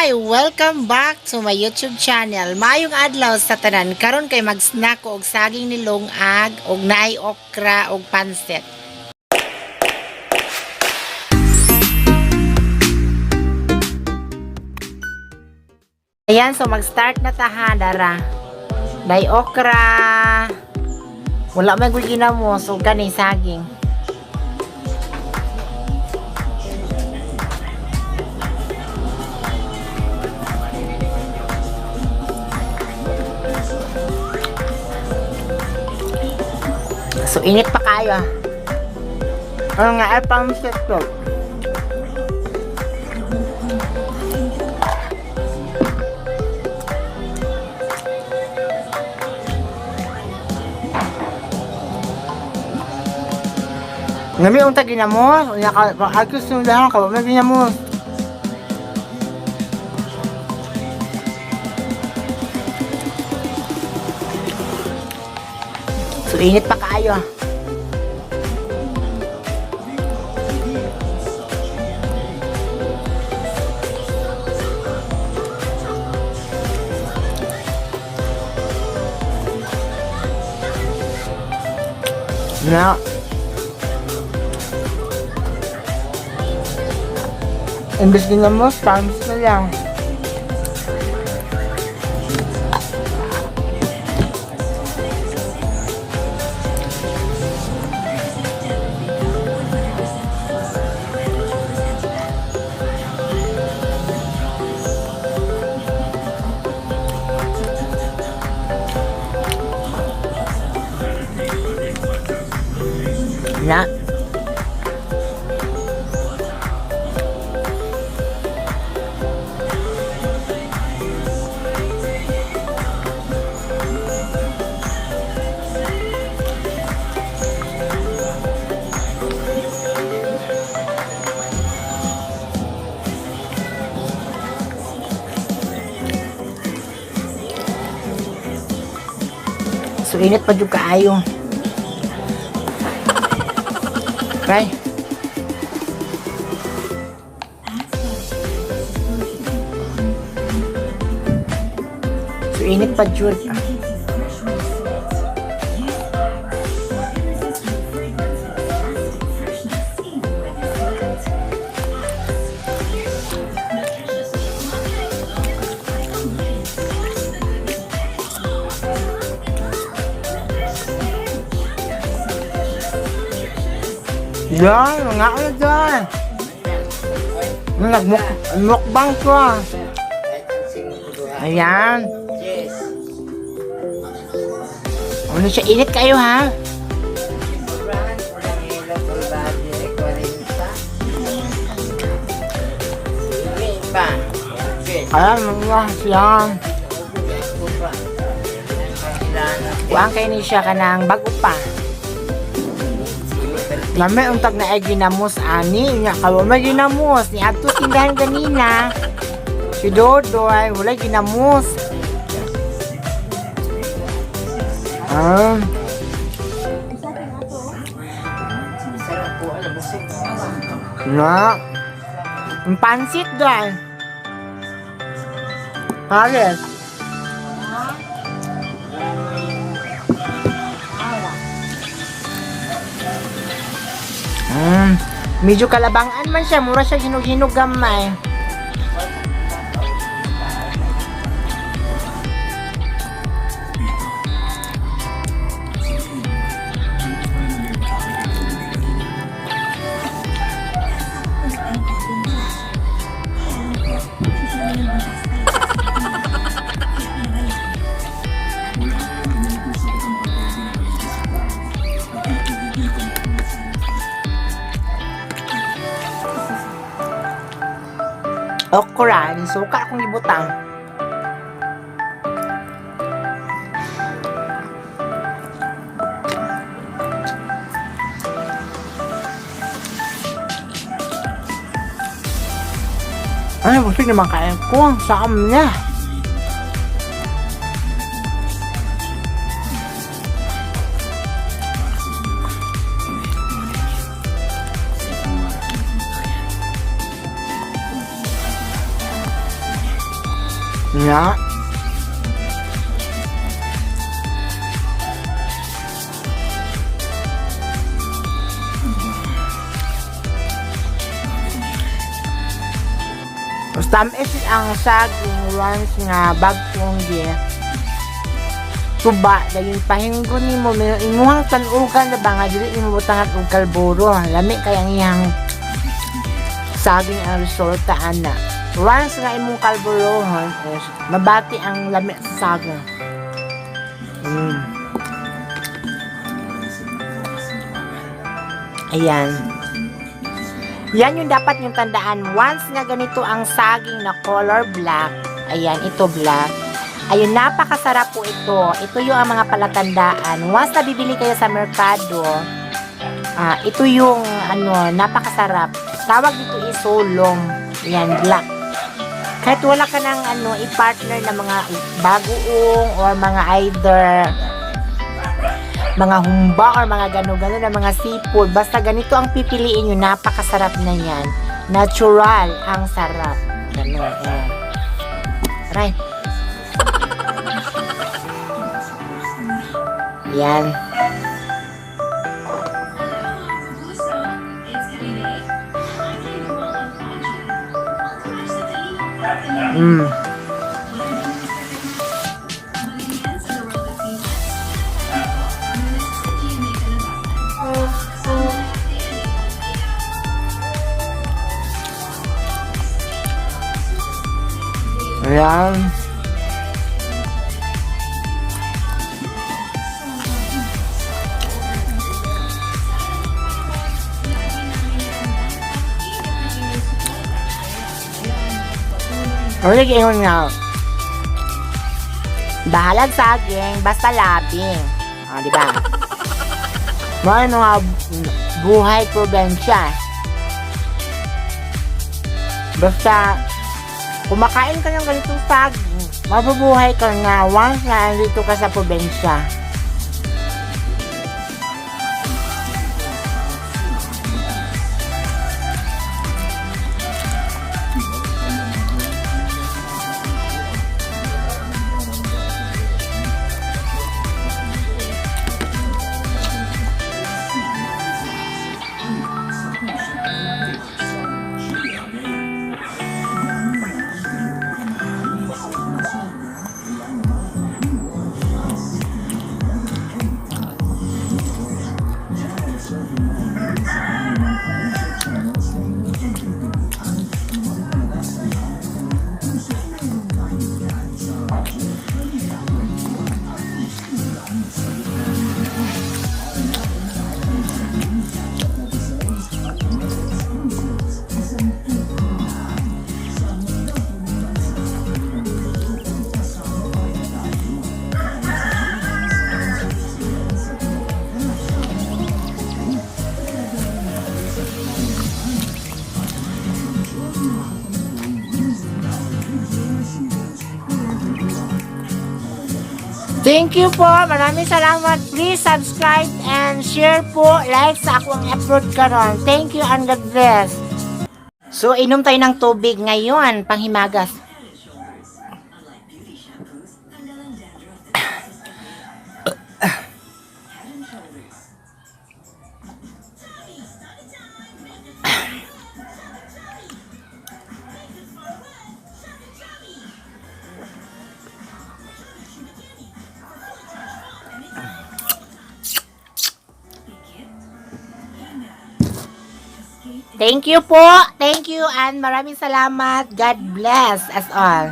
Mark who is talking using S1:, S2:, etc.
S1: Hi! Welcome back to my YouTube channel. Mayong adlaw sa tanan. Karon kay mag-snack ko og saging nilong ag og naay okra og pansit. Ayan, so mag-start na tahan dara. Day okra. Wala may ginamo so kani saging. So, init pa kayo. Ano nga, ay pansit to. Ngami yung taginamos. Agos yung lang ka. May ginamos. So, init pa kayo. Na. Imbes din mo, pams na lang. Na. So init pa jud kaayo. Okay. So, init pa jud. Yan, mga ano dyan. Nagmukbang ko. Ayan. Ano siya, init kayo ha? Ayan, mga siya. Kuhaan kayo ni siya ka ng bago pa. Lame untag na ay ginamos ani nya kawo may ginamos ni adto tindahan ganina si Dodo ay wala ginamos na ang pansit doon halos medyo kalabangan man siya, mura siya hinog-hinog gamay. Okra, suka akong ibutang. Ay, busog naman kaya ko. Saan niya? Yeah. Tamis ang saging once nga bagong di tuba dahil pahinggo ni mo imuhang tanugan na ba nga dili imo butangan og kalburo lami kay ang iyang saging ang resulta ana once nga imong kalburohon is mabati ang lami sa saging. Ayan. Yan yung dapat yung tandaan. Once nga ganito ang saging na color black, ayan, ito black, ayun, napakasarap po ito. Ito yung ang mga palatandaan. Once na bibili kayo sa merkado, ito yung, napakasarap. Tawag dito isolong. Ayan, black. Kahit wala ka ng, i-partner na mga bagoong or mga either mga humba or mga gano-gano na mga seafood. Basta ganito ang pipiliin nyo. Napakasarap na yan. Natural ang sarap. Gano. Ayan. Right. Yan. Ayan. Ulit ingon nga. Bahalag saging, basta labing. Di ba? Mga nga buhay probensya. Basta kumakain ka ng ganitong saging, mabubuhay ka nga once na andito ka sa probensya. Thank you po. Maraming salamat. Please subscribe and share po. Like sa akong effort karon. Thank you and God bless. So, inom tayo ng tubig ngayon. Panghimagas. Thank you po. Thank you and maraming salamat. God bless us all.